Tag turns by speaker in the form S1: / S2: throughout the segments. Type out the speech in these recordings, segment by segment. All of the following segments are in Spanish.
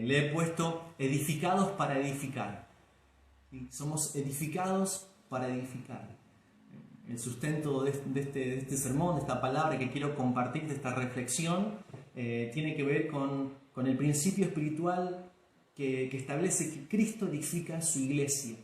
S1: Le he puesto edificados para edificar. ¿Sí? Somos edificados para edificar. El sustento de este sermón, de esta palabra que quiero compartir, de esta reflexión, tiene que ver con el principio espiritual que establece que Cristo edifica su iglesia.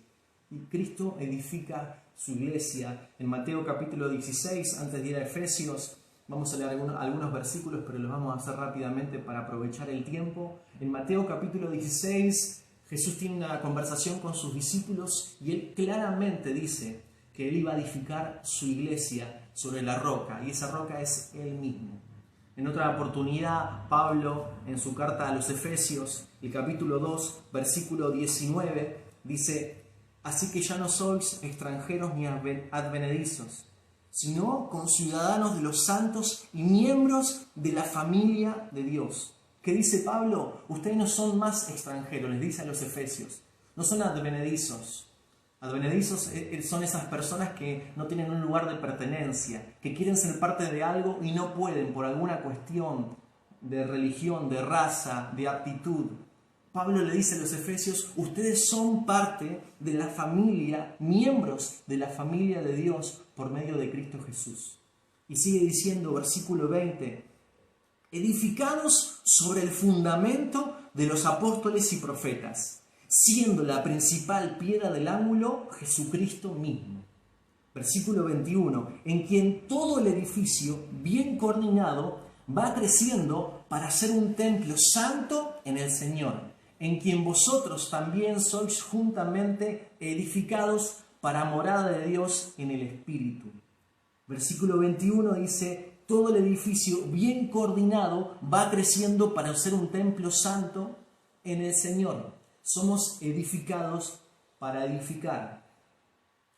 S1: Y Cristo edifica su iglesia. En Mateo capítulo 16, antes de ir a Efesios, vamos a leer algunos versículos, pero los vamos a hacer rápidamente para aprovechar el tiempo. En Mateo capítulo 16, Jesús tiene una conversación con sus discípulos y él claramente dice que él iba a edificar su iglesia sobre la roca, y esa roca es él mismo. En otra oportunidad, Pablo, en su carta a los Efesios, el capítulo 2, versículo 19, dice: así que ya no sois extranjeros ni advenedizos, sino conciudadanos de los santos y miembros de la familia de Dios. ¿Qué dice Pablo? Ustedes no son más extranjeros, les dice a los Efesios, no son advenedizos. Advenedizos son esas personas que no tienen un lugar de pertenencia, que quieren ser parte de algo y no pueden por alguna cuestión de religión, de raza, de aptitud. Pablo le dice a los Efesios: ustedes son parte de la familia, miembros de la familia de Dios por medio de Cristo Jesús. Y sigue diciendo, versículo 20, edificados sobre el fundamento de los apóstoles y profetas, siendo la principal piedra del ángulo Jesucristo mismo. Versículo 21, en quien todo el edificio, bien coordinado, va creciendo para ser un templo santo en el Señor, en quien vosotros también sois juntamente edificados para morada de Dios en el Espíritu. Versículo 21 dice: todo el edificio bien coordinado va creciendo para ser un templo santo en el Señor. Somos edificados para edificar.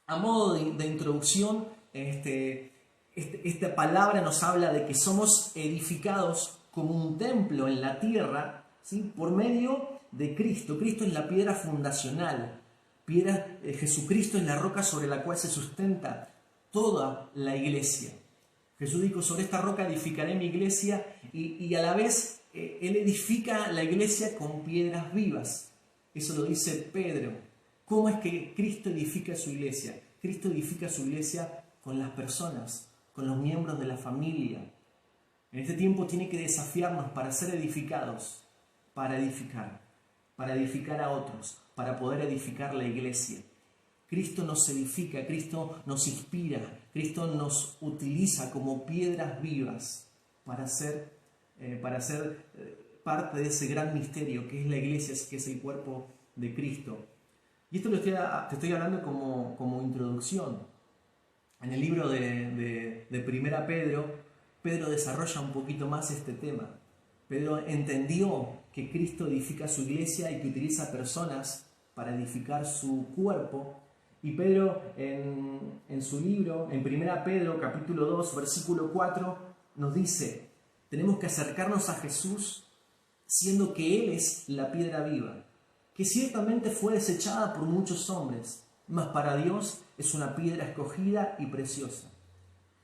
S1: A modo de introducción, esta palabra nos habla de que somos edificados como un templo en la tierra, ¿sí? Por medio de Cristo. Cristo es la piedra fundacional. Jesucristo es la roca sobre la cual se sustenta toda la iglesia. Jesús dijo: sobre esta roca edificaré mi iglesia, y a la vez Él edifica la iglesia con piedras vivas. Eso lo dice Pedro. ¿Cómo es que Cristo edifica su iglesia? Cristo edifica su iglesia con las personas, con los miembros de la familia. En este tiempo tiene que desafiarnos para ser edificados, para edificar a otros, para poder edificar la iglesia. Cristo nos edifica, Cristo nos inspira, Cristo nos utiliza como piedras vivas para ser parte de ese gran misterio que es la iglesia, que es el cuerpo de Cristo. Y esto te estoy hablando como introducción. En el libro de Primera Pedro desarrolla un poquito más este tema. Pedro entendió que Cristo edifica su iglesia y que utiliza personas para edificar su cuerpo. Y Pedro en su libro, en Primera Pedro capítulo 2, versículo 4, nos dice: tenemos que acercarnos a Jesús siendo que Él es la piedra viva, que ciertamente fue desechada por muchos hombres, mas para Dios es una piedra escogida y preciosa.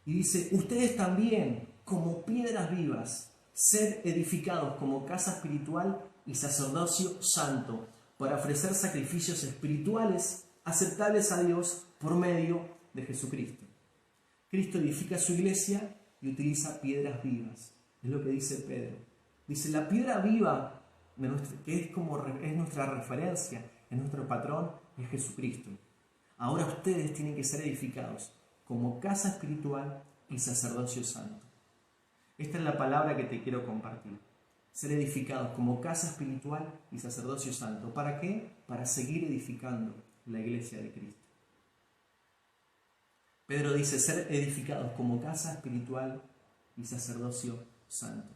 S1: Y dice: ustedes también, como piedras vivas, sed edificados como casa espiritual y sacerdocio santo, para ofrecer sacrificios espirituales aceptables a Dios por medio de Jesucristo. Cristo edifica su iglesia y utiliza piedras vivas. Es lo que dice Pedro. Dice: la piedra viva, que es nuestra referencia, es nuestro patrón, es Jesucristo. Ahora ustedes tienen que ser edificados como casa espiritual y sacerdocio santo. Esta es la palabra que te quiero compartir. Ser edificados como casa espiritual y sacerdocio santo. ¿Para qué? Para seguir edificando la iglesia de Cristo. Pedro dice: ser edificados como casa espiritual y sacerdocio santo.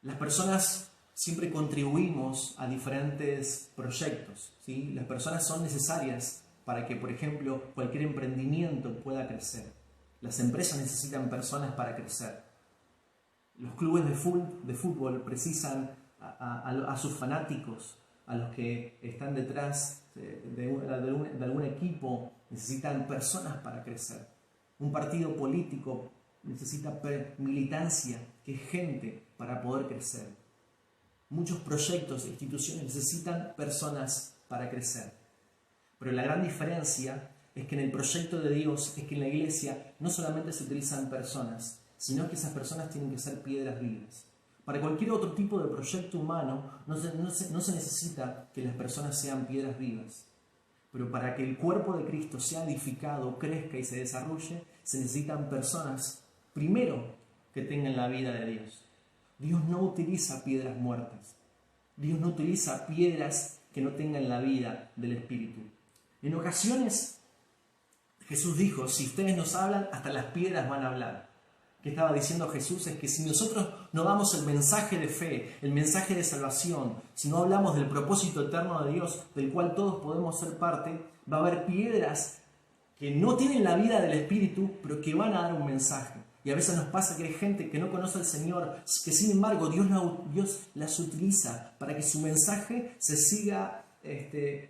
S1: Las personas siempre contribuimos a diferentes proyectos, ¿sí? Las personas son necesarias para que, por ejemplo, cualquier emprendimiento pueda crecer. Las empresas necesitan personas para crecer. Los clubes de fútbol precisan a sus fanáticos, a los que están detrás de algún equipo, necesitan personas para crecer. Un partido político necesita militancia, que es gente para poder crecer. Muchos proyectos e instituciones necesitan personas para crecer. Pero la gran diferencia es que en el proyecto de Dios es que en la iglesia no solamente se utilizan personas, sino que esas personas tienen que ser piedras vivas. Para cualquier otro tipo de proyecto humano no se necesita que las personas sean piedras vivas. Pero para que el cuerpo de Cristo sea edificado, crezca y se desarrolle, se necesitan personas, primero, que tengan la vida de Dios. Dios no utiliza piedras muertas. Dios no utiliza piedras que no tengan la vida del Espíritu. En ocasiones, Jesús dijo, si ustedes nos hablan, hasta las piedras van a hablar. ¿Qué estaba diciendo Jesús? Es que si nosotros no damos el mensaje de fe, el mensaje de salvación, si no hablamos del propósito eterno de Dios, del cual todos podemos ser parte, va a haber piedras que no tienen la vida del Espíritu, pero que van a dar un mensaje. Y a veces nos pasa que hay gente que no conoce al Señor, que sin embargo Dios las utiliza para que su mensaje se siga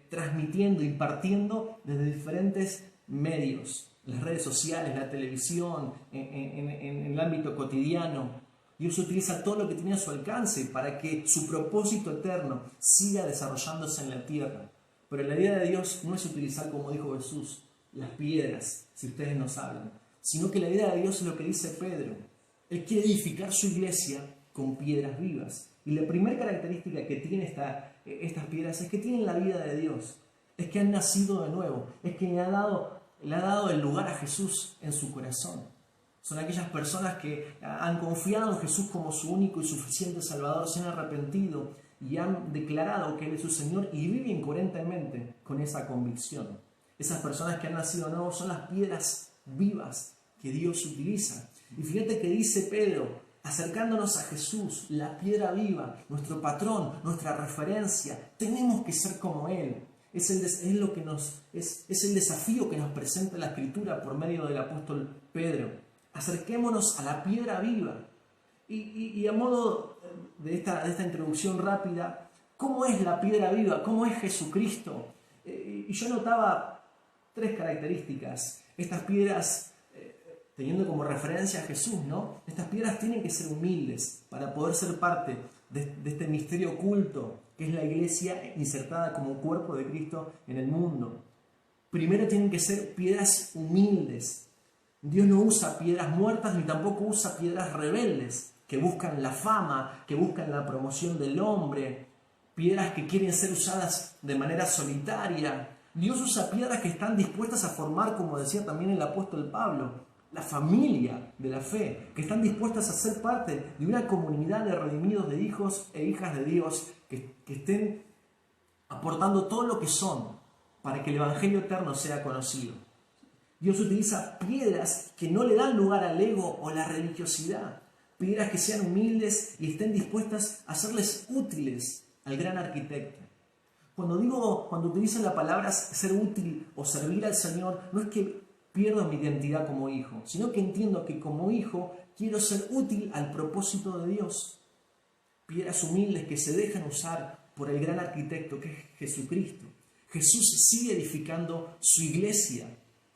S1: transmitiendo, impartiendo desde diferentes medios. Las redes sociales, la televisión, en el ámbito cotidiano. Dios utiliza todo lo que tiene a su alcance para que su propósito eterno siga desarrollándose en la tierra. Pero la idea de Dios no es utilizar, como dijo Jesús, las piedras, si ustedes nos hablan, sino que la idea de Dios es lo que dice Pedro. Él quiere edificar su iglesia con piedras vivas. Y la primera característica que tiene estas piedras es que tienen la vida de Dios. Es que han nacido de nuevo. Es que le ha dado el lugar a Jesús en su corazón. Son aquellas personas que han confiado en Jesús como su único y suficiente Salvador, se han arrepentido y han declarado que Él es su Señor y viven coherentemente con esa convicción. Esas personas que han nacido de nuevo son las piedras vivas que Dios utiliza. Y fíjate que dice Pedro, acercándonos a Jesús, la piedra viva, nuestro patrón, nuestra referencia, tenemos que ser como Él. Es el desafío que nos presenta la Escritura por medio del apóstol Pedro. Acerquémonos a la piedra viva. Y a modo de esta introducción rápida, ¿cómo es la piedra viva? ¿Cómo es Jesucristo? Y yo notaba 3 características. Estas piedras, teniendo como referencia a Jesús, ¿no? Estas piedras tienen que ser humildes para poder ser parte de este misterio oculto que es la iglesia insertada como cuerpo de Cristo en el mundo. Primero tienen que ser piedras humildes. Dios no usa piedras muertas ni tampoco usa piedras rebeldes que buscan la fama, que buscan la promoción del hombre, piedras que quieren ser usadas de manera solitaria. Dios usa piedras que están dispuestas a formar, como decía también el apóstol Pablo, la familia de la fe, que están dispuestas a ser parte de una comunidad de redimidos, de hijos e hijas de Dios, que estén aportando todo lo que son para que el Evangelio eterno sea conocido. Dios utiliza piedras que no le dan lugar al ego o la religiosidad, piedras que sean humildes y estén dispuestas a serles útiles al gran arquitecto. Cuando utilizo la palabra ser útil o servir al Señor, no es que pierdo mi identidad como hijo, sino que entiendo que como hijo quiero ser útil al propósito de Dios. Piedras humildes que se dejan usar por el gran arquitecto que es Jesucristo. Jesús sigue edificando su iglesia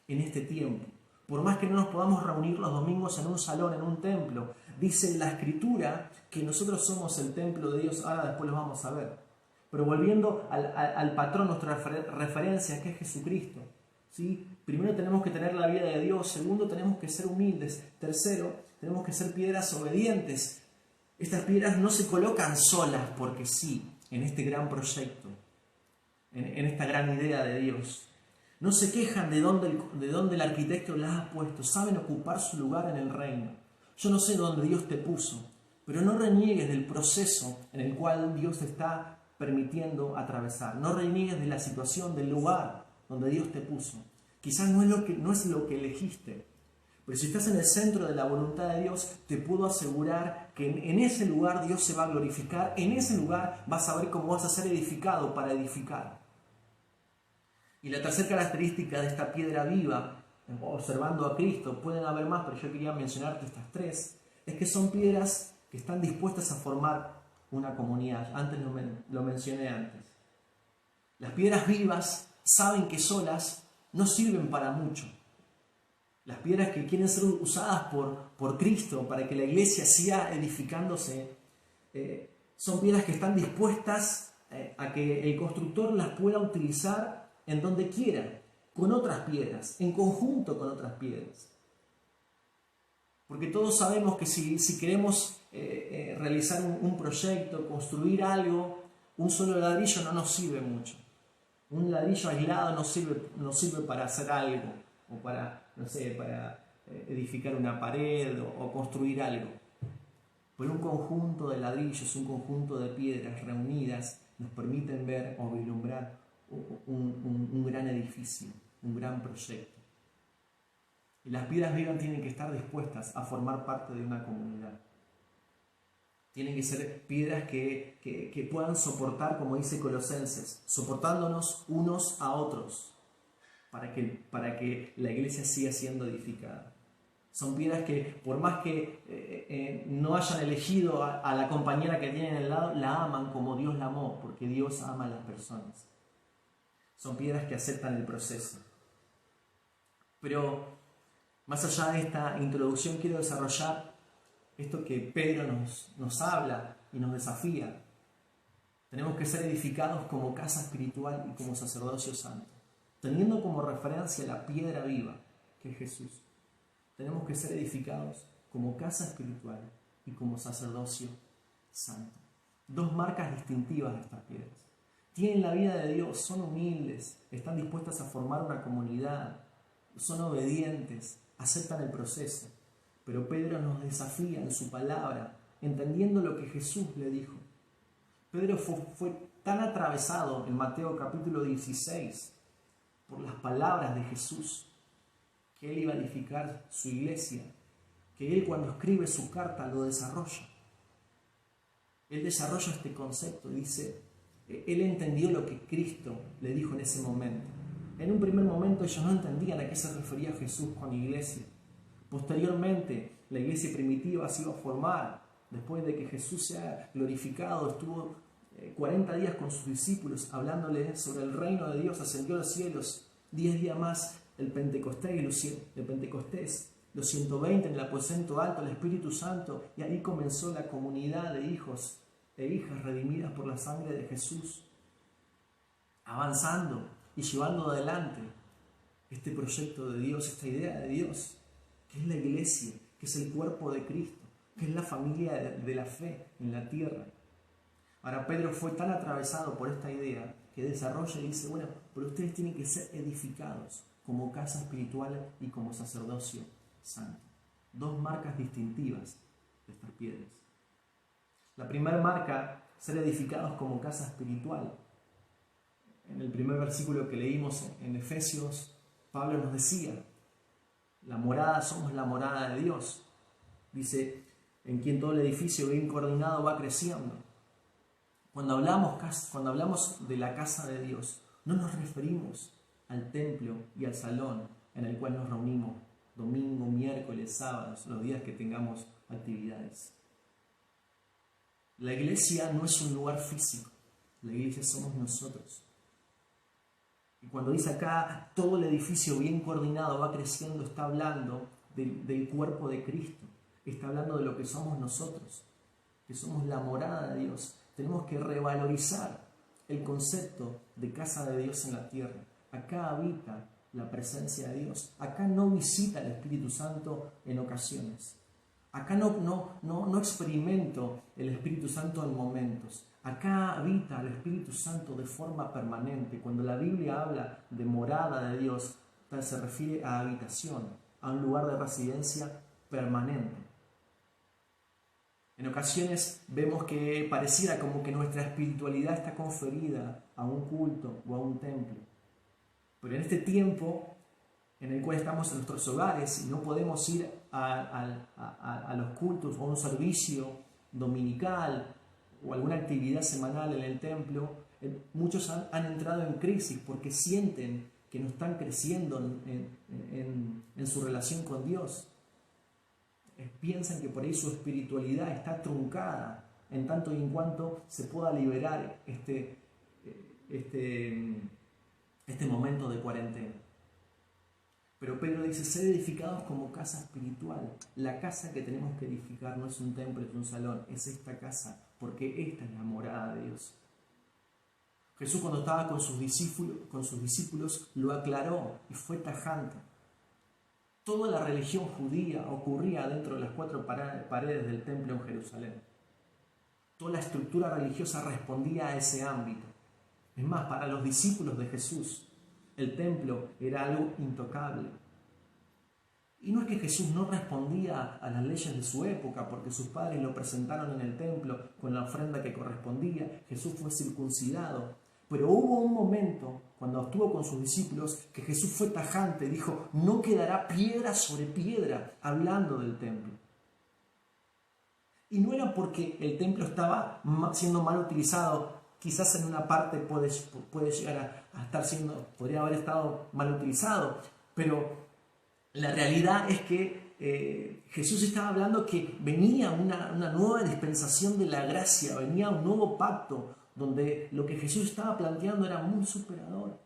S1: en este tiempo. Por más que no nos podamos reunir los domingos en un salón, en un templo, dice la Escritura que nosotros somos el templo de Dios. Ahora después lo vamos a ver. Pero volviendo al patrón, nuestra referencia, que es Jesucristo, ¿sí? Primero tenemos que tener la vida de Dios. Segundo, tenemos que ser humildes. Tercero, tenemos que ser piedras obedientes. Estas piedras no se colocan solas porque sí, en este gran proyecto, en esta gran idea de Dios. No se quejan de dónde el arquitecto las ha puesto. Saben ocupar su lugar en el reino. Yo no sé dónde Dios te puso, pero no reniegues del proceso en el cual Dios te está permitiendo atravesar. No reniegues de la situación, del lugar donde Dios te puso. Quizás no es lo que elegiste, pero si estás en el centro de la voluntad de Dios, te puedo asegurar que en ese lugar Dios se va a glorificar. En ese lugar vas a ver cómo vas a ser edificado para edificar. Y la tercera característica de esta piedra viva, observando a Cristo, pueden haber más, pero yo quería mencionarte estas 3, es que son piedras que están dispuestas a formar una comunidad. Antes lo mencioné antes. Las piedras vivas saben que solas no sirven para mucho. Las piedras que quieren ser usadas por Cristo para que la iglesia siga edificándose Son piedras que están dispuestas a que el constructor las pueda utilizar en donde quiera, con otras piedras, en conjunto con otras piedras. Porque todos sabemos que si queremos realizar un proyecto, construir algo, un solo ladrillo no nos sirve mucho. Un ladrillo aislado no sirve para hacer algo, o para, no sé, para edificar una pared o construir algo. Pero un conjunto de ladrillos, un conjunto de piedras reunidas nos permiten ver o vislumbrar un gran edificio, un gran proyecto. Y las piedras vivas tienen que estar dispuestas a formar parte de una comunidad. Tienen que ser piedras que puedan soportar, como dice Colosenses, soportándonos unos a otros para que la iglesia siga siendo edificada. Son piedras que, por más que no hayan elegido a la compañera que tienen al lado, la aman como Dios la amó, porque Dios ama a las personas. Son piedras que aceptan el proceso. Pero más allá de esta introducción, quiero desarrollar esto que Pedro nos habla y nos desafía. Tenemos que ser edificados como casa espiritual y como sacerdocio santo, teniendo como referencia la piedra viva, que es Jesús. Tenemos que ser edificados como casa espiritual y como sacerdocio santo. Dos marcas distintivas de estas piedras. Tienen la vida de Dios, son humildes, están dispuestas a formar una comunidad, son obedientes, aceptan el proceso. Pero Pedro nos desafía en su palabra, entendiendo lo que Jesús le dijo. Pedro fue tan atravesado en Mateo capítulo 16 por las palabras de Jesús, que él iba a edificar su iglesia, que él cuando escribe su carta lo desarrolla. Él desarrolla este concepto, dice, él entendió lo que Cristo le dijo en ese momento. En un primer momento ellos no entendían a qué se refería Jesús con iglesia. Posteriormente, la iglesia primitiva se iba a formar. Después de que Jesús sea glorificado, estuvo 40 días con sus discípulos hablándole sobre el reino de Dios, ascendió a los cielos. 10 días más el Pentecostés, los 120 en el aposento alto, el Espíritu Santo, y ahí comenzó la comunidad de hijos e hijas redimidas por la sangre de Jesús, avanzando y llevando adelante este proyecto de Dios, esta idea de Dios, que es la iglesia, que es el cuerpo de Cristo, que es la familia de la fe en la tierra. Ahora Pedro fue tan atravesado por esta idea que desarrolla y dice, bueno, pero ustedes tienen que ser edificados como casa espiritual y como sacerdocio santo. Dos marcas distintivas de estas piedras. La primera marca, ser edificados como casa espiritual. En el primer versículo que leímos en Efesios, Pablo nos decía, somos la morada de Dios. Dice, en quien todo el edificio bien coordinado va creciendo. Cuando hablamos de la casa de Dios, no nos referimos al templo y al salón en el cual nos reunimos domingo, miércoles, sábados, los días que tengamos actividades. La iglesia no es un lugar físico, la iglesia somos nosotros. Y cuando dice acá, todo el edificio bien coordinado va creciendo, está hablando del cuerpo de Cristo, está hablando de lo que somos nosotros, que somos la morada de Dios. Tenemos que revalorizar el concepto de casa de Dios en la tierra. Acá habita la presencia de Dios. Acá no visita el Espíritu Santo en ocasiones. Acá no experimento el Espíritu Santo en momentos. Acá habita el Espíritu Santo de forma permanente. Cuando la Biblia habla de morada de Dios, se refiere a habitación, a un lugar de residencia permanente. En ocasiones vemos que pareciera como que nuestra espiritualidad está conferida a un culto o a un templo. Pero en este tiempo en el cual estamos en nuestros hogares y no podemos ir a los cultos o a un servicio dominical o alguna actividad semanal en el templo, muchos han entrado en crisis porque sienten que no están creciendo en su relación con Dios. Piensan que por ahí su espiritualidad está truncada en tanto y en cuanto se pueda liberar este momento de cuarentena. Pero Pedro dice, ser edificados como casa espiritual. La casa que tenemos que edificar no es un templo, es un salón, es esta casa porque esta es la morada de Dios. Jesús, cuando estaba con sus discípulos lo aclaró y fue tajante. Toda la religión judía ocurría dentro de las 4 paredes del templo en Jerusalén. Toda la estructura religiosa respondía a ese ámbito. Es más, para los discípulos de Jesús, el templo era algo intocable. Y no es que Jesús no respondía a las leyes de su época, porque sus padres lo presentaron en el templo con la ofrenda que correspondía. Jesús fue circuncidado. Pero hubo un momento, cuando estuvo con sus discípulos, que Jesús fue tajante, dijo, no quedará piedra sobre piedra, hablando del templo. Y no era porque el templo estaba siendo mal utilizado, quizás en una parte puede llegar a estar podría haber estado mal utilizado, pero la realidad es que Jesús estaba hablando que venía una nueva dispensación de la gracia, venía un nuevo pacto, donde lo que Jesús estaba planteando era muy superador.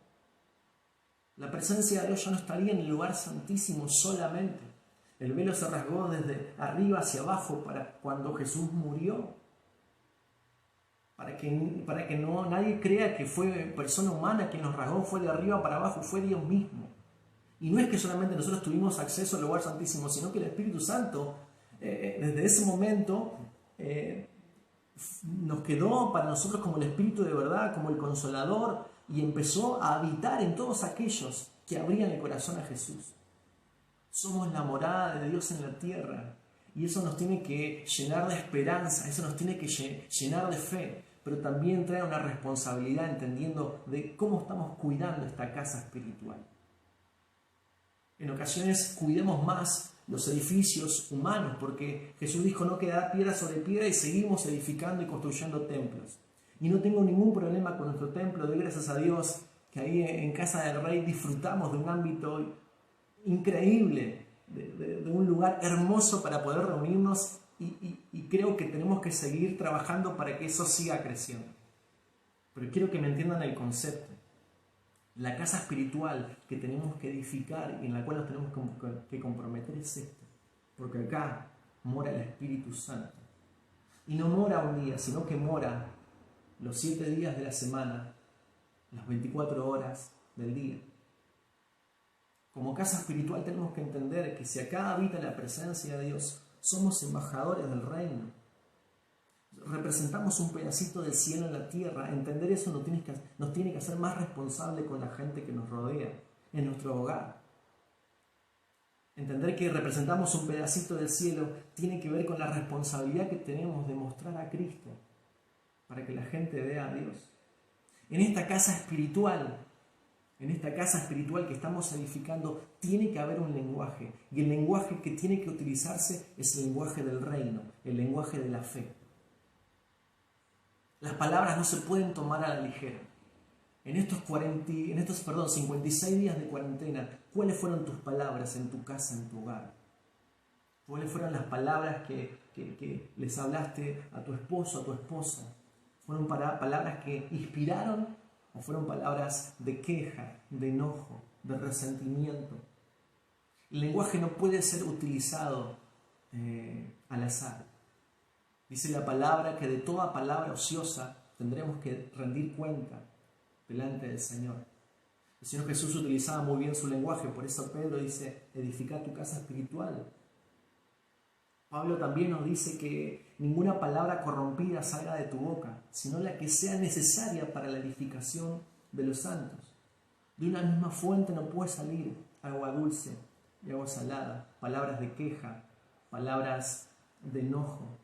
S1: La presencia de Dios ya no estaría en el lugar santísimo solamente. El velo se rasgó desde arriba hacia abajo para cuando Jesús murió. Para que nadie crea que fue persona humana quien nos rasgó, fue de arriba para abajo, fue Dios mismo. Y no es que solamente nosotros tuvimos acceso al lugar santísimo, sino que el Espíritu Santo, desde ese momento, nos quedó para nosotros como el Espíritu de verdad, como el Consolador, y empezó a habitar en todos aquellos que abrían el corazón a Jesús. Somos la morada de Dios en la tierra, y eso nos tiene que llenar de esperanza, eso nos tiene que llenar de fe, pero también trae una responsabilidad entendiendo de cómo estamos cuidando esta casa espiritual. En ocasiones cuidemos más los edificios humanos, porque Jesús dijo no quedará piedra sobre piedra y seguimos edificando y construyendo templos. Y no tengo ningún problema con nuestro templo, doy gracias a Dios que ahí en Casa del Rey disfrutamos de un ámbito increíble, de un lugar hermoso para poder reunirnos y creo que tenemos que seguir trabajando para que eso siga creciendo. Pero quiero que me entiendan el concepto. La casa espiritual que tenemos que edificar y en la cual nos tenemos que comprometer es esta. Porque acá mora el Espíritu Santo. Y no mora un día, sino que mora los 7 días de la semana, las 24 horas del día. Como casa espiritual tenemos que entender que si acá habita la presencia de Dios, somos embajadores del reino. Representamos un pedacito del cielo en la tierra. Entender eso nos tiene que hacer más responsable con la gente que nos rodea, en nuestro hogar. Entender que representamos un pedacito del cielo tiene que ver con la responsabilidad que tenemos de mostrar a Cristo para que la gente vea a Dios. En esta casa espiritual que estamos edificando, tiene que haber un lenguaje. Y el lenguaje que tiene que utilizarse es el lenguaje del reino, el lenguaje de la fe. Las palabras no se pueden tomar a la ligera. En estos 56 días de cuarentena, ¿cuáles fueron tus palabras en tu casa, en tu hogar? ¿Cuáles fueron las palabras que les hablaste a tu esposo, a tu esposa? ¿Fueron palabras que inspiraron o fueron palabras de queja, de enojo, de resentimiento? El lenguaje no puede ser utilizado al azar. Dice la palabra que de toda palabra ociosa tendremos que rendir cuenta delante del Señor. El Señor Jesús utilizaba muy bien su lenguaje, por eso Pedro dice, edifica tu casa espiritual. Pablo también nos dice que ninguna palabra corrompida salga de tu boca, sino la que sea necesaria para la edificación de los santos. De una misma fuente no puede salir agua dulce y agua salada, palabras de queja, palabras de enojo.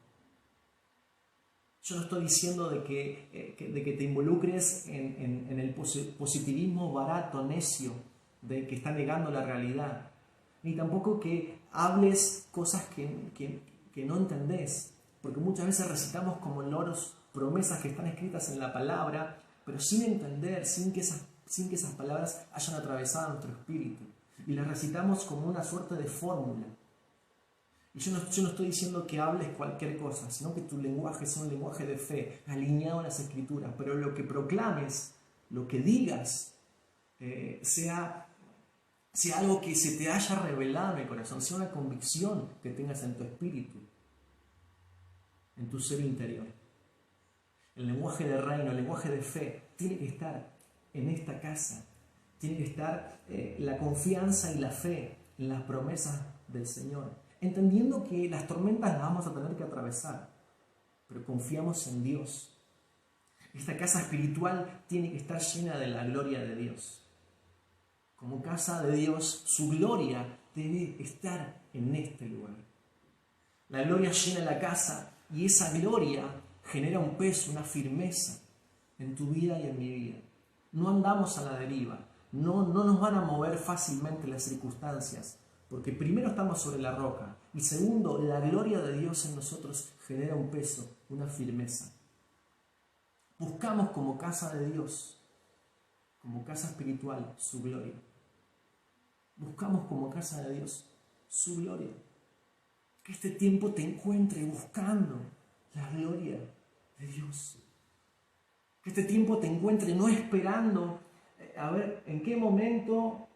S1: Yo no estoy diciendo de que te involucres en el positivismo barato, necio, de que está negando la realidad. Ni tampoco que hables cosas que no entendés. Porque muchas veces recitamos como loros promesas que están escritas en la palabra, pero sin entender, sin que esas palabras hayan atravesado nuestro espíritu. Y las recitamos como una suerte de fórmula. Y yo no estoy diciendo que hables cualquier cosa, sino que tu lenguaje sea un lenguaje de fe, alineado a las Escrituras, pero lo que proclames, lo que digas, sea algo que se te haya revelado en el corazón, sea una convicción que tengas en tu espíritu, en tu ser interior. El lenguaje de reino, el lenguaje de fe, tiene que estar en esta casa. Tiene que estar la confianza y la fe en las promesas del Señor. Entendiendo que las tormentas las vamos a tener que atravesar, pero confiamos en Dios. Esta casa espiritual tiene que estar llena de la gloria de Dios. Como casa de Dios, su gloria debe estar en este lugar. La gloria llena la casa y esa gloria genera un peso, una firmeza en tu vida y en mi vida. No andamos a la deriva, no nos van a mover fácilmente las circunstancias, porque primero estamos sobre la roca y segundo, la gloria de Dios en nosotros genera un peso, una firmeza. Buscamos como casa de Dios, como casa espiritual, su gloria. Buscamos como casa de Dios su gloria. Que este tiempo te encuentre buscando la gloria de Dios. Que este tiempo te encuentre no esperando a ver en qué momento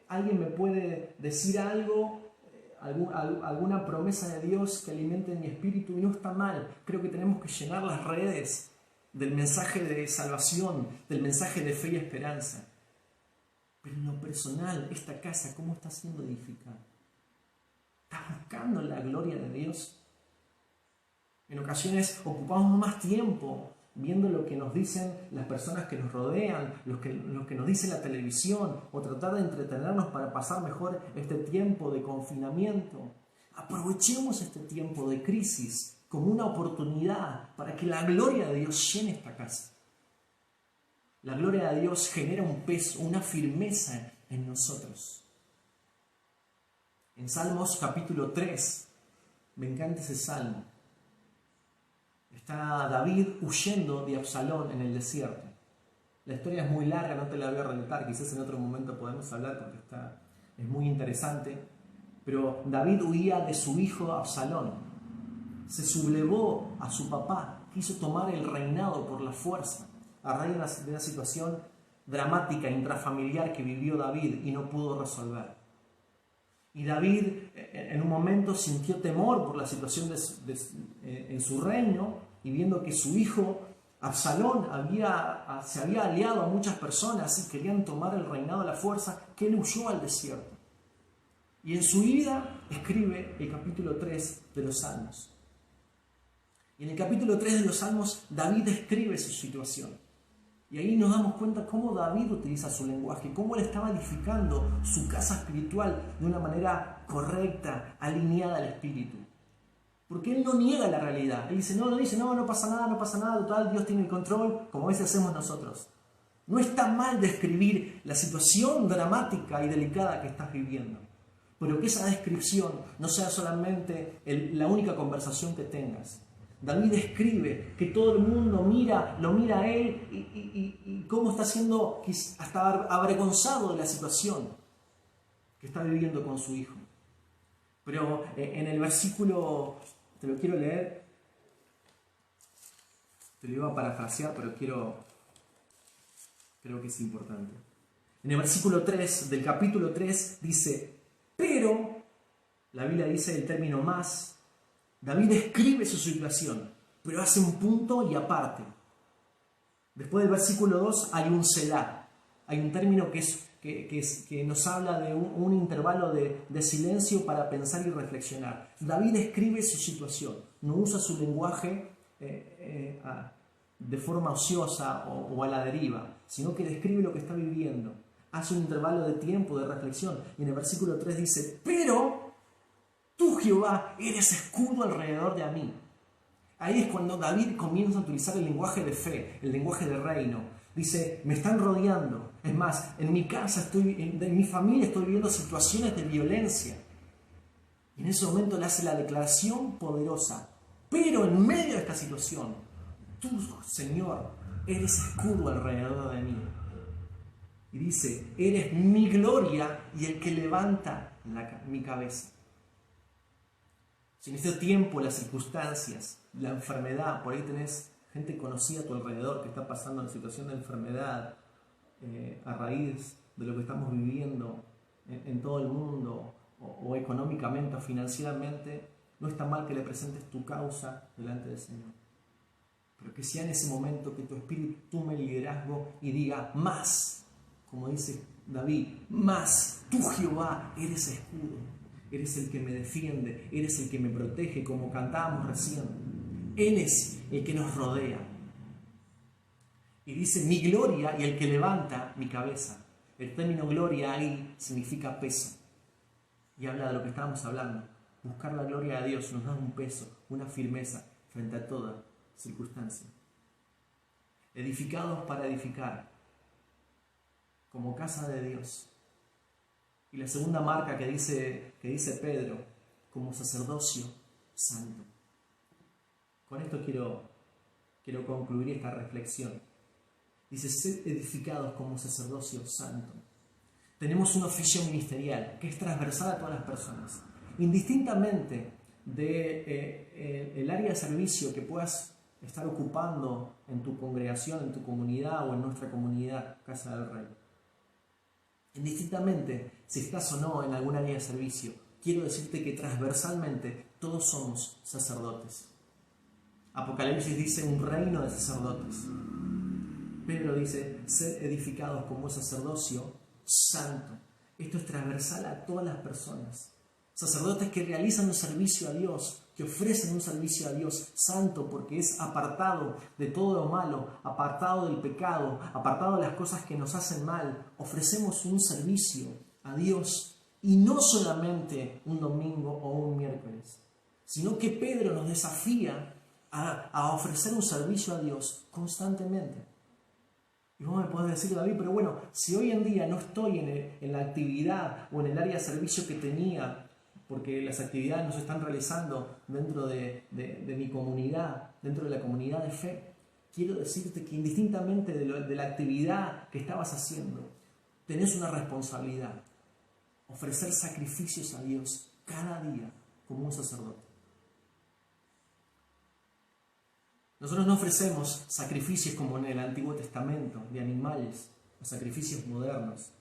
S1: alguien me puede decir algo, alguna promesa de Dios que alimente mi espíritu, y no está mal. Creo que tenemos que llenar las redes del mensaje de salvación, del mensaje de fe y esperanza. Pero en lo personal, esta casa, ¿cómo está siendo edificada? ¿Estás buscando la gloria de Dios? En ocasiones ocupamos más tiempo viendo lo que nos dicen las personas que nos rodean, lo que nos dice la televisión, o tratar de entretenernos para pasar mejor este tiempo de confinamiento. Aprovechemos este tiempo de crisis como una oportunidad para que la gloria de Dios llene esta casa. La gloria de Dios genera un peso, una firmeza en nosotros. En Salmos capítulo 3, me encanta ese salmo. Está David huyendo de Absalón en el desierto. La historia es muy larga, no te la voy a relatar, quizás en otro momento podemos hablar porque es muy interesante. Pero David huía de su hijo Absalón. Se sublevó a su papá, quiso tomar el reinado por la fuerza, a raíz de una situación dramática, intrafamiliar que vivió David y no pudo resolver. Y David en un momento sintió temor por la situación en su reino, y viendo que su hijo Absalón se había aliado a muchas personas y querían tomar el reinado a la fuerza, que él huyó al desierto. Y en su vida escribe el capítulo 3 de los Salmos. Y en el capítulo 3 de los Salmos, David describe su situación. Y ahí nos damos cuenta cómo David utiliza su lenguaje, cómo él estaba edificando su casa espiritual de una manera correcta, alineada al Espíritu. Porque él no niega la realidad. Él dice, no pasa nada, total, Dios tiene el control, como a veces hacemos nosotros. No está mal describir la situación dramática y delicada que estás viviendo, pero que esa descripción no sea solamente la única conversación que tengas. David escribe que todo el mundo lo mira a él y cómo está siendo hasta avergonzado de la situación que está viviendo con su hijo. Pero en el versículo, te lo quiero leer, te lo iba a parafrasear, pero creo que es importante. En el versículo 3 del capítulo 3 dice, pero, la Biblia dice el término más, David escribe su situación, pero hace un punto y aparte. Después del versículo 2 hay un selá, hay un término que nos habla de un intervalo de silencio para pensar y reflexionar. David escribe su situación, no usa su lenguaje de forma ociosa o a la deriva, sino que describe lo que está viviendo. Hace un intervalo de tiempo, de reflexión. Y en el versículo 3 dice, pero tú, Jehová, eres escudo alrededor de mí. Ahí es cuando David comienza a utilizar el lenguaje de fe, el lenguaje de reino. Dice, me están rodeando. Es más, en mi casa, en mi familia estoy viviendo situaciones de violencia. Y en ese momento le hace la declaración poderosa. Pero en medio de esta situación, tú, Señor, eres escudo alrededor de mí. Y dice, eres mi gloria y el que levanta mi cabeza. Si en este tiempo, las circunstancias, la enfermedad, por ahí tenés gente conocida a tu alrededor que está pasando en situación de enfermedad a raíz de lo que estamos viviendo en todo el mundo, o económicamente o financieramente, no está mal que le presentes tu causa delante del Señor. pero que sea en ese momento que tu espíritu tome el liderazgo y diga más, como dice David, más, tú Jehová eres escudo, eres el que me defiende, eres el que me protege, como cantábamos recién. Él es el que nos rodea. Y dice, mi gloria y el que levanta mi cabeza. El término gloria ahí significa peso. Y habla de lo que estábamos hablando. Buscar la gloria de Dios nos da un peso, una firmeza frente a toda circunstancia. Edificados para edificar, como casa de Dios. Y la segunda marca que dice Pedro, como sacerdocio santo. Con esto quiero concluir esta reflexión. Dice, sed edificados como sacerdocio santo. Tenemos un oficio ministerial que es transversal a todas las personas. Indistintamente del área de servicio que puedas estar ocupando en tu congregación, en tu comunidad o en nuestra comunidad, Casa del Rey. Indistintamente si estás o no en algún área de servicio, quiero decirte que transversalmente todos somos sacerdotes. Apocalipsis dice un reino de sacerdotes. Pedro dice, sed edificados como un sacerdocio santo. Esto es transversal a todas las personas. Sacerdotes que realizan un servicio a Dios, que ofrecen un servicio a Dios santo, porque es apartado de todo lo malo, apartado del pecado, apartado de las cosas que nos hacen mal. Ofrecemos un servicio a Dios, y no solamente un domingo o un miércoles, sino que Pedro nos desafía a ofrecer un servicio a Dios constantemente. Y vos me podés decir, David, pero bueno, si hoy en día no estoy en la actividad o en el área de servicio que tenía, porque las actividades no se están realizando dentro de mi comunidad, dentro de la comunidad de fe, quiero decirte que indistintamente de la actividad que estabas haciendo, tenés una responsabilidad: ofrecer sacrificios a Dios cada día como un sacerdote. Nosotros no ofrecemos sacrificios como en el Antiguo Testamento, de animales, o sacrificios modernos.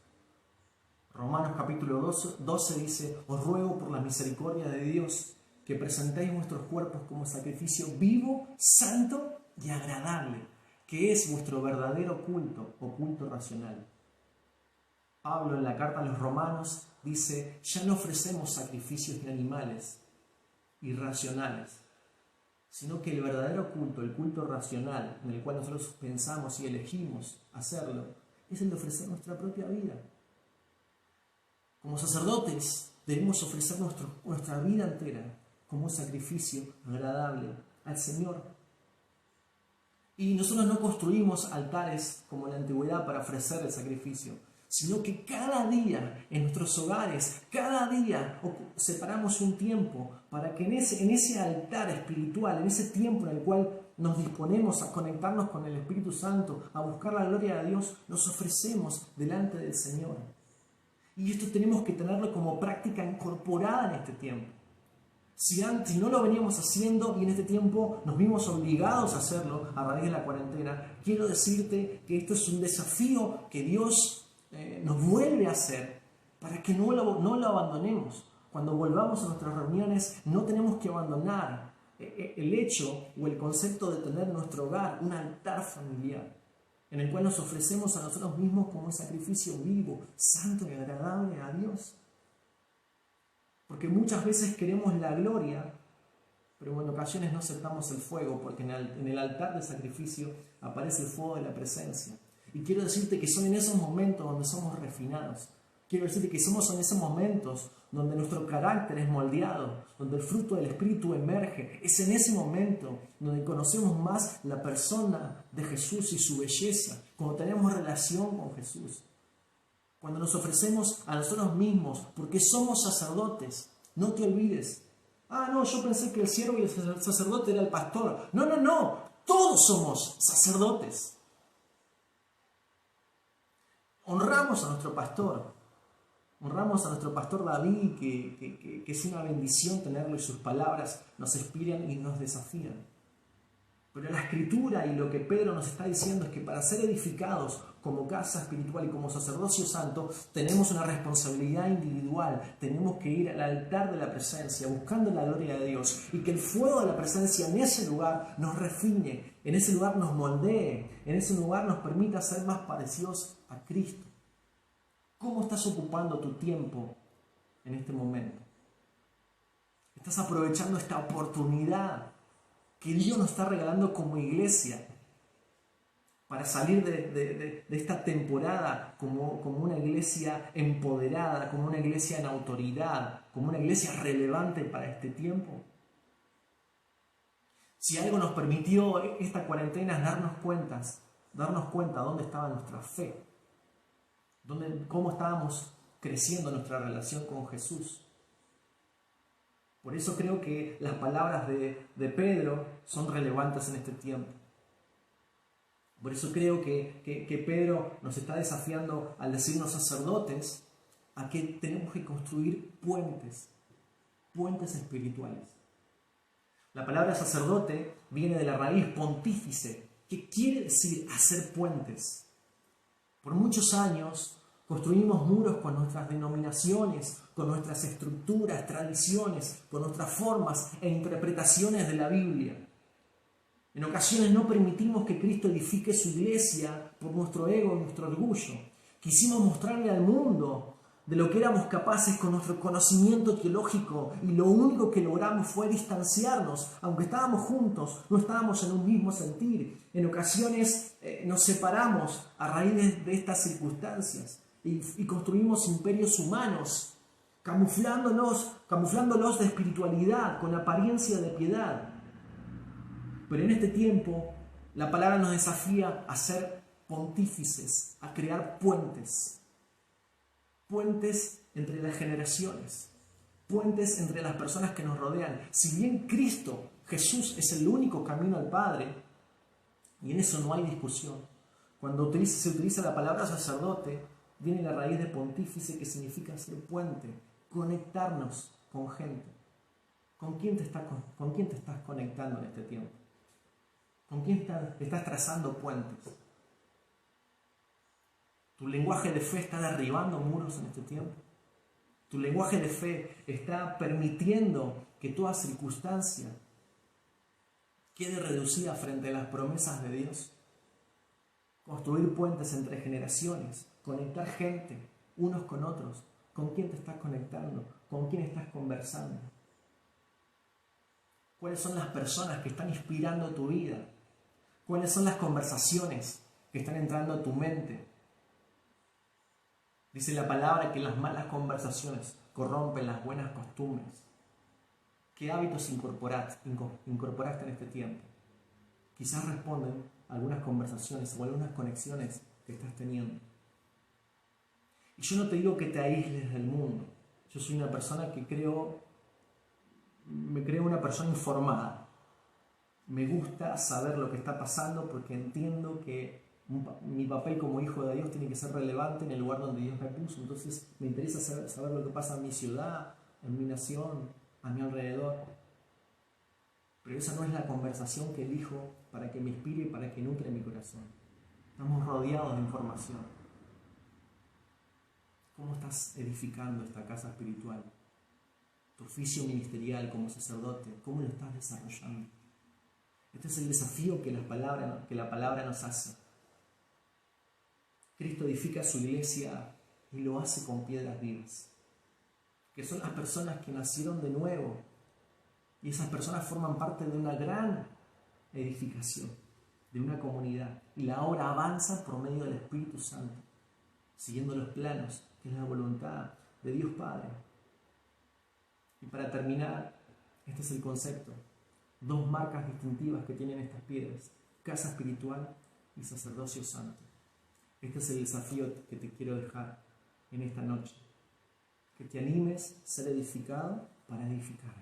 S1: Romanos capítulo 12 dice, os ruego por la misericordia de Dios que presentéis vuestros cuerpos como sacrificio vivo, santo y agradable, que es vuestro verdadero culto o culto racional. Pablo en la carta a los Romanos dice, ya no ofrecemos sacrificios de animales irracionales, sino que el verdadero culto, el culto racional, en el cual nosotros pensamos y elegimos hacerlo, es el de ofrecer nuestra propia vida. Como sacerdotes debemos ofrecer nuestra vida entera como un sacrificio agradable al Señor. Y nosotros no construimos altares como en la antigüedad para ofrecer el sacrificio, sino que cada día en nuestros hogares, cada día separamos un tiempo para que en ese altar espiritual, en ese tiempo en el cual nos disponemos a conectarnos con el Espíritu Santo, a buscar la gloria de Dios, nos ofrecemos delante del Señor. Y esto tenemos que tenerlo como práctica incorporada en este tiempo. Si antes no lo veníamos haciendo y en este tiempo nos vimos obligados a hacerlo a raíz de la cuarentena, quiero decirte que esto es un desafío que Dios nos vuelve a hacer para que no lo abandonemos. Cuando volvamos a nuestras reuniones no tenemos que abandonar el hecho o el concepto de tener nuestro hogar, un altar familiar, en el cual nos ofrecemos a nosotros mismos como un sacrificio vivo, santo y agradable a Dios. Porque muchas veces queremos la gloria, pero en ocasiones no aceptamos el fuego, porque en el altar de sacrificio aparece el fuego de la presencia. Y quiero decirte que son en esos momentos donde somos refinados. Quiero decirte que somos en esos momentos donde nuestro carácter es moldeado, donde el fruto del Espíritu emerge. Es en ese momento donde conocemos más la persona de Jesús y su belleza, cuando tenemos relación con Jesús. Cuando nos ofrecemos a nosotros mismos, porque somos sacerdotes. No te olvides. No, yo pensé que el siervo y el sacerdote era el pastor. No. Todos somos sacerdotes. Honramos a nuestro pastor. Honramos a nuestro pastor David, que es una bendición tenerlo y sus palabras nos inspiran y nos desafían. Pero la Escritura y lo que Pedro nos está diciendo es que para ser edificados como casa espiritual y como sacerdocio santo, tenemos una responsabilidad individual. Tenemos que ir al altar de la presencia, buscando la gloria de Dios, y que el fuego de la presencia en ese lugar nos refine, en ese lugar nos moldee, en ese lugar nos permita ser más parecidos a Cristo. ¿Cómo estás ocupando tu tiempo en este momento? ¿Estás aprovechando esta oportunidad que Dios nos está regalando como iglesia para salir de esta temporada como una iglesia empoderada, como una iglesia en autoridad, como una iglesia relevante para este tiempo? Si algo nos permitió esta cuarentena es darnos cuenta dónde estaba nuestra fe, cómo estábamos creciendo nuestra relación con Jesús. Por eso creo que las palabras de Pedro son relevantes en este tiempo. Por eso creo que Pedro nos está desafiando al decirnos sacerdotes a que tenemos que construir puentes espirituales. La palabra sacerdote viene de la raíz pontífice, que quiere decir hacer puentes. Por muchos años construimos muros con nuestras denominaciones, con nuestras estructuras, tradiciones, con nuestras formas e interpretaciones de la Biblia. En ocasiones no permitimos que Cristo edifique su iglesia por nuestro ego y nuestro orgullo. Quisimos mostrarle al mundo de lo que éramos capaces con nuestro conocimiento teológico, y lo único que logramos fue distanciarnos. Aunque estábamos juntos, no estábamos en un mismo sentir. En ocasiones nos separamos a raíz de estas circunstancias y construimos imperios humanos, camuflándolos de espiritualidad con apariencia de piedad. Pero en este tiempo la palabra nos desafía a ser pontífices, a crear puentes entre las generaciones, puentes entre las personas que nos rodean. Si bien Cristo, Jesús, es el único camino al Padre, y en eso no hay discusión, cuando se utiliza la palabra sacerdote, viene la raíz de pontífice, que significa ser puente, conectarnos con gente. ¿Con quién te estás conectando en este tiempo? ¿Con quién estás trazando puentes? ¿Tu lenguaje de fe está derribando muros en este tiempo? ¿Tu lenguaje de fe está permitiendo que toda circunstancia quede reducida frente a las promesas de Dios? Construir puentes entre generaciones, conectar gente unos con otros. ¿Con quién te estás conectando? ¿Con quién estás conversando? ¿Cuáles son las personas que están inspirando tu vida? ¿Cuáles son las conversaciones que están entrando a tu mente? Dice la palabra que las malas conversaciones corrompen las buenas costumbres. ¿Qué hábitos incorporaste en este tiempo? Quizás responden a algunas conversaciones o algunas conexiones que estás teniendo. Y yo no te digo que te aísles del mundo. Yo soy una persona me creo una persona informada. Me gusta saber lo que está pasando porque entiendo que mi papel como hijo de Dios tiene que ser relevante en el lugar donde Dios me puso. Entonces me interesa saber lo que pasa en mi ciudad, en mi nación, a mi alrededor. Pero esa no es la conversación que elijo para que me inspire y para que nutre mi corazón. Estamos rodeados de información. ¿Cómo estás edificando esta casa espiritual? Tu oficio ministerial como sacerdote, ¿cómo lo estás desarrollando? Este es el desafío que la palabra nos hace. Cristo edifica su iglesia y lo hace con piedras vivas, que son las personas que nacieron de nuevo, y esas personas forman parte de una gran edificación, de una comunidad, y la obra avanza por medio del Espíritu Santo, siguiendo los planos, que es la voluntad de Dios Padre. Y para terminar, este es el concepto: 2 marcas distintivas que tienen estas piedras: casa espiritual y sacerdocio santo. Este es el desafío que te quiero dejar en esta noche. Que te animes a ser edificado para edificar.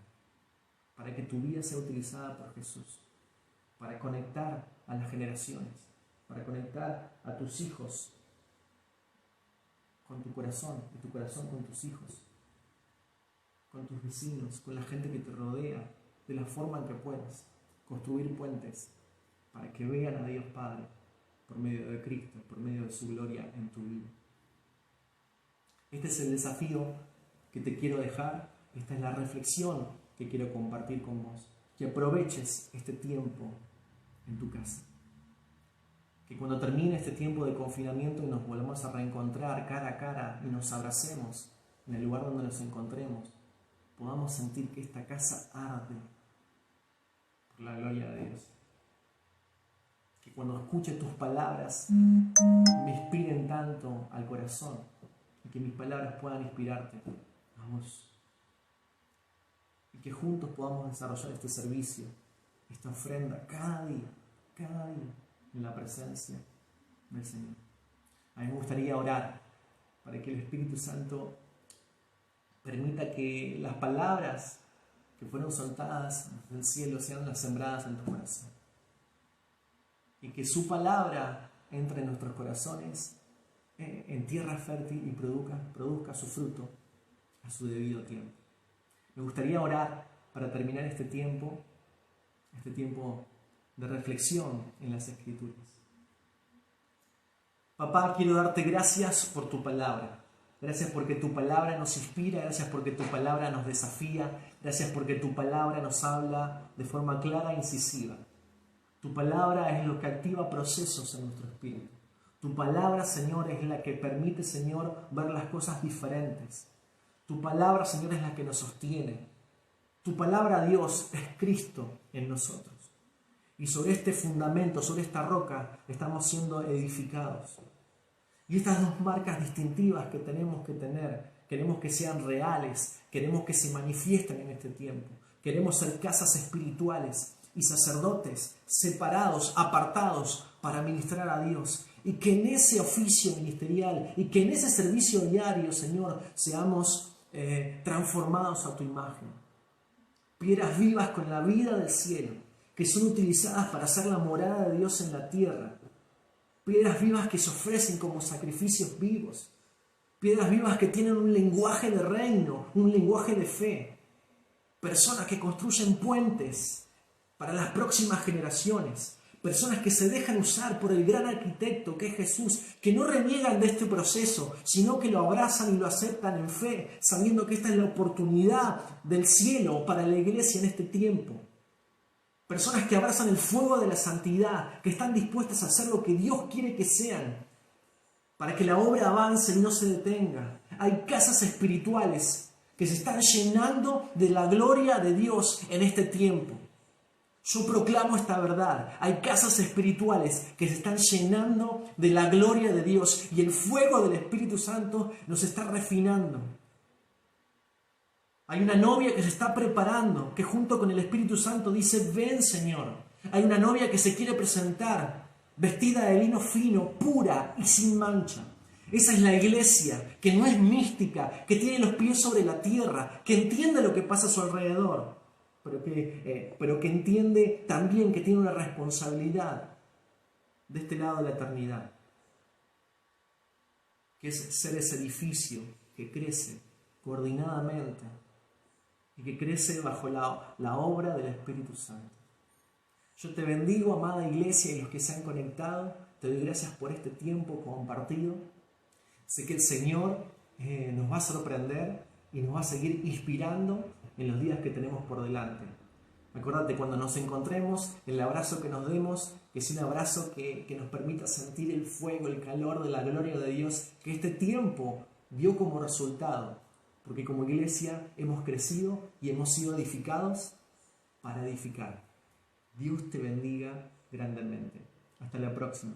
S1: Para que tu vida sea utilizada por Jesús. Para conectar a las generaciones. Para conectar a tus hijos con tu corazón. Y tu corazón con tus hijos. Con tus vecinos. Con la gente que te rodea. De la forma en que puedas. Construir puentes para que vean a Dios Padre por medio de Cristo, por medio de su gloria en tu vida. Este es el desafío que te quiero dejar, esta es la reflexión que quiero compartir con vos. Que aproveches este tiempo en tu casa. Que cuando termine este tiempo de confinamiento y nos volvamos a reencontrar cara a cara y nos abracemos en el lugar donde nos encontremos, podamos sentir que esta casa arde por la gloria de Dios. Que cuando escuche tus palabras me inspiren tanto al corazón y que mis palabras puedan inspirarte a vos. Y que juntos podamos desarrollar este servicio, esta ofrenda cada día en la presencia del Señor. A mí me gustaría orar para que el Espíritu Santo permita que las palabras que fueron soltadas del cielo sean las sembradas en tu corazón. Y que su palabra entre en nuestros corazones en tierra fértil y produzca su fruto a su debido tiempo. Me gustaría orar para terminar este tiempo de reflexión en las Escrituras. Papá, quiero darte gracias por tu palabra. Gracias porque tu palabra nos inspira, gracias porque tu palabra nos desafía, gracias porque tu palabra nos habla de forma clara e incisiva. Tu palabra es lo que activa procesos en nuestro espíritu. Tu palabra, Señor, es la que permite, Señor, ver las cosas diferentes. Tu palabra, Señor, es la que nos sostiene. Tu palabra, Dios, es Cristo en nosotros. Y sobre este fundamento, sobre esta roca, estamos siendo edificados. Y estas dos marcas distintivas que tenemos que tener, queremos que sean reales, queremos que se manifiesten en este tiempo. Queremos ser casas espirituales y sacerdotes separados, apartados para ministrar a Dios. Y que en ese oficio ministerial y que en ese servicio diario, Señor, seamos transformados a tu imagen. Piedras vivas con la vida del cielo, que son utilizadas para hacer la morada de Dios en la tierra. Piedras vivas que se ofrecen como sacrificios vivos. Piedras vivas que tienen un lenguaje de reino, un lenguaje de fe. Personas que construyen puentes para las próximas generaciones. Personas que se dejan usar por el gran arquitecto que es Jesús, que no reniegan de este proceso, sino que lo abrazan y lo aceptan en fe, sabiendo que esta es la oportunidad del cielo para la iglesia en este tiempo. Personas que abrazan el fuego de la santidad, que están dispuestas a hacer lo que Dios quiere que sean, para que la obra avance y no se detenga. Hay casas espirituales que se están llenando de la gloria de Dios en este tiempo. Yo proclamo esta verdad. Hay casas espirituales que se están llenando de la gloria de Dios y el fuego del Espíritu Santo nos está refinando. Hay una novia que se está preparando, que junto con el Espíritu Santo dice, ven Señor. Hay una novia que se quiere presentar, vestida de lino fino, pura y sin mancha. Esa es la iglesia, que no es mística, que tiene los pies sobre la tierra, que entiende lo que pasa a su alrededor, pero que entiende también que tiene una responsabilidad de este lado de la eternidad, que es ser ese edificio que crece coordinadamente y que crece bajo la obra del Espíritu Santo. Yo te bendigo, amada iglesia, y los que se han conectado. Te doy gracias por este tiempo compartido. Sé que el Señor nos va a sorprender y nos va a seguir inspirando en los días que tenemos por delante. Acuérdate, cuando nos encontremos, el abrazo que nos demos, que es un abrazo que nos permita sentir el fuego, el calor de la gloria de Dios, que este tiempo dio como resultado. Porque como iglesia hemos crecido y hemos sido edificados para edificar. Dios te bendiga grandemente. Hasta la próxima.